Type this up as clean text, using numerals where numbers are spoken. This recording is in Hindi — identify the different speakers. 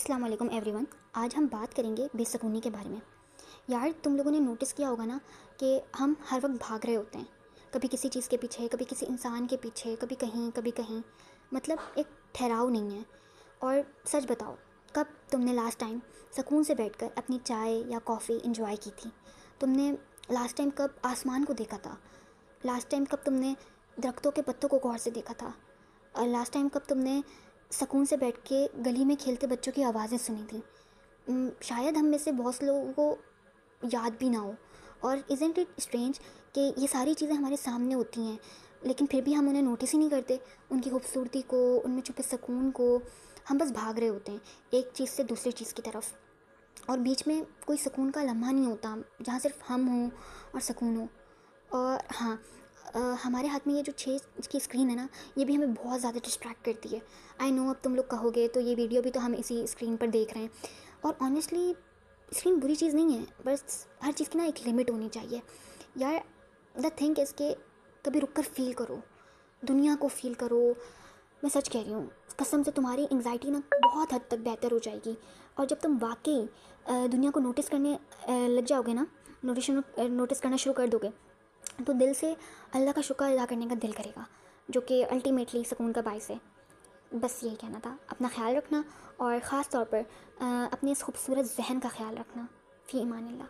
Speaker 1: अस्सलाम वालेकुम एवरीवन। आज हम बात करेंगे बेसुकूनी के बारे में। यार, तुम लोगों ने नोटिस किया होगा ना कि हम हर वक्त भाग रहे होते हैं, कभी किसी चीज़ के पीछे, कभी किसी इंसान के पीछे, कभी कहीं। मतलब एक ठहराव नहीं है। और सच बताओ, कब तुमने लास्ट टाइम सुकून से बैठकर अपनी चाय या कॉफ़ी इंजॉय की थी? तुमने लास्ट टाइम कब आसमान को देखा था? लास्ट टाइम कब तुमने दरख्तों के पत्तों को गौर से देखा था? और लास्ट टाइम कब तुमने सुकून से बैठ के गली में खेलते बच्चों की आवाज़ें सुनी थी? शायद हम में से बहुत से लोगों को याद भी ना हो। और इज़न्ट इट स्ट्रेंज कि ये सारी चीज़ें हमारे सामने होती हैं, लेकिन फिर भी हम उन्हें नोटिस ही नहीं करते, उनकी खूबसूरती को, उनमें छुपे सुकून को। हम बस भाग रहे होते हैं एक चीज़ से दूसरी चीज़ की तरफ, और बीच में कोई सुकून का लम्हा नहीं होता जहाँ सिर्फ हम हों और सुकून हो। और हाँ, हमारे हाथ में ये जो 6 की स्क्रीन है ना, ये भी हमें बहुत ज़्यादा डिस्ट्रैक्ट करती है। आई नो, अब तुम लोग कहोगे तो ये वीडियो भी तो हम इसी स्क्रीन पर देख रहे हैं। और ऑनेस्टली स्क्रीन बुरी चीज़ नहीं है, बस हर चीज़ की ना एक लिमिट होनी चाहिए। यार, द थिंक इज़ के कभी रुक कर फील करो, दुनिया को फील करो। मैं सच कह रही हूँ, कसम से तुम्हारी एंग्जाइटी ना बहुत हद तक बेहतर हो जाएगी। और जब तुम वाकई दुनिया को नोटिस करने लग जाओगे ना, नोटिस करना शुरू कर दोगे, तो दिल से अल्लाह का शुक्र अदा करने का दिल करेगा, जो कि अल्टीमेटली सुकून का बाइस है। बस यही कहना था। अपना ख्याल रखना, और ख़ास तौर पर अपने इस खूबसूरत जहन का ख्याल रखना। फ़ी ईमानिल्लाह।